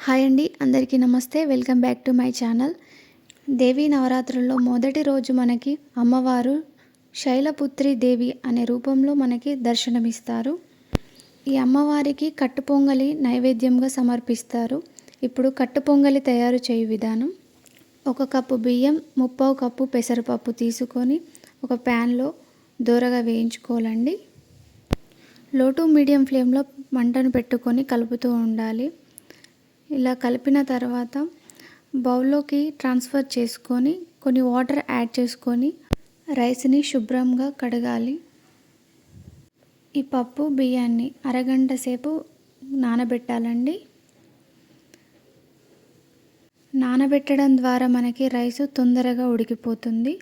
Hi అండి, అందరికీ నమస్తే. Welcome back to my channel. Devi నవరాత్రుల్లో మొదటి రోజు మనకి అమ్మవారు శైలపుత్రి దేవి అనే రూపంలో మనకి దర్శనమిస్తారు. ఈ అమ్మవారికి కట్టు పొంగలి నైవేద్యంగా సమర్పిస్తారు. ఇప్పుడు కట్టు పొంగలి తయారు చేయు విధానం: 1 కప్పు బియ్యం, 1/2 కప్పు పెసరపప్పు తీసుకొని ఒక ప్యాన్లో దోరగా వేయించుకోవాలండి. లో టు మీడియం ఫ్లేమ్లో మంటను పెట్టుకొని కలుపుతూ ఉండాలి. ఇలా కలిపిన తర్వాత బౌల్లోకి ట్రాన్స్ఫర్ చేసుకొని కొన్ని వాటర్ యాడ్ చేసుకొని రైస్ని శుభ్రంగా కడగాలి. ఈ పప్పు బియ్యాన్ని అరగంట సేపు నానబెట్టాలండి. నానబెట్టడం ద్వారా మనకి రైసు తొందరగా ఉడికిపోతుంది.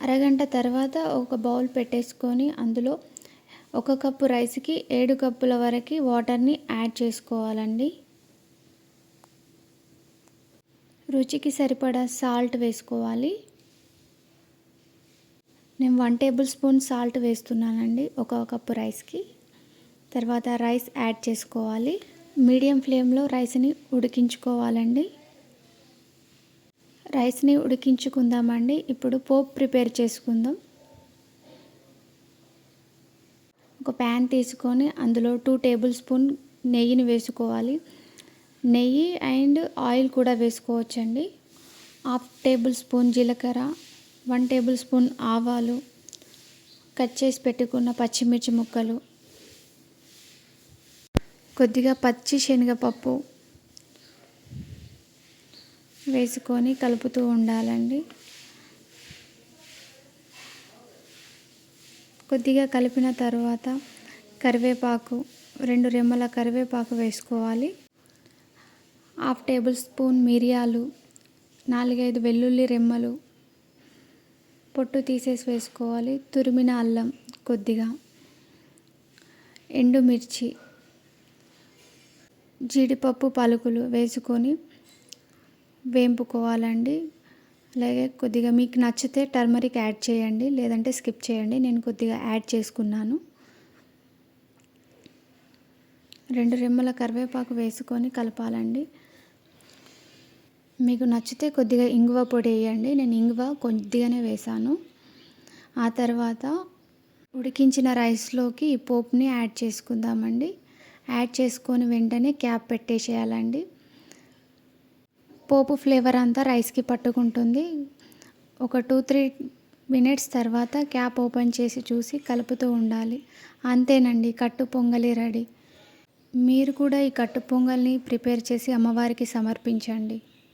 అరగంట తర్వాత ఒక బౌల్ పెట్టేసుకొని అందులో 1 కప్పు రైస్కి 7 కప్పుల వరకు వాటర్ని యాడ్ చేసుకోవాలండి. రుచికి సరిపడా సాల్ట్ వేసుకోవాలి. నేను 1 టేబుల్ స్పూన్ సాల్ట్ వేస్తున్నానండి 1 కప్పు రైస్కి. తర్వాత రైస్ యాడ్ చేసుకోవాలి. మీడియం ఫ్లేమ్లో రైస్ని ఉడికించుకోవాలండి. రైస్ని ఉడికించుకుందామండి. ఇప్పుడు పోపు ప్రిపేర్ చేసుకుందాం. ఒక ప్యాన్ తీసుకొని అందులో 2 టేబుల్ స్పూన్ నెయ్యిని వేసుకోవాలి. నెయ్యి అండ్ ఆయిల్ కూడా వేసుకోవచ్చండి. 1/2 టేబుల్ స్పూన్ జీలకర్ర, 1 టేబుల్ స్పూన్ ఆవాలు, కట్ చేసి పెట్టుకున్న పచ్చిమిర్చి ముక్కలు, కొద్దిగా పచ్చి శనగపప్పు వేసుకొని కలుపుతూ ఉండాలండి. కొద్దిగా కలిపిన తర్వాత కరివేపాకు, 2 రెమ్మల కరివేపాకు వేసుకోవాలి. 1/2 టేబుల్ స్పూన్ మిరియాలు, 4-5 వెల్లుల్లి రెమ్మలు పొట్టు తీసేసి వేసుకోవాలి. తురిమిన అల్లం కొద్దిగా, ఎండుమిర్చి, జీడిపప్పు పలుకులు వేసుకొని వేంపుకోవాలండి. అలాగే కొద్దిగా మీకు నచ్చితే టర్మరిక్ యాడ్ చేయండి, లేదంటే స్కిప్ చేయండి. నేను కొద్దిగా యాడ్ చేసుకున్నాను. 2 రెమ్మల కరివేపాకు వేసుకొని కలపాలండి. మీకు నచ్చితే కొద్దిగా ఇంగువ పొడి వేయండి. నేను ఇంగువ కొద్దిగానే వేసాను. ఆ తర్వాత ఉడికించిన రైస్లోకి ఈ పోపుని యాడ్ చేసుకుందామండి. యాడ్ చేసుకొని వెంటనే క్యాప్ పెట్టేసేయాలండి. పోపు ఫ్లేవర్ అంతా రైస్కి పట్టుకుంటుంది. ఒక 2-3 మినిట్స్ తర్వాత క్యాప్ ఓపెన్ చేసి చూసి కలుపుతూ ఉండాలి. అంతేనండి, కట్టు పొంగలి రెడీ. మీరు కూడా ఈ కట్టు పొంగల్ని ప్రిపేర్ చేసి అమ్మవారికి సమర్పించండి.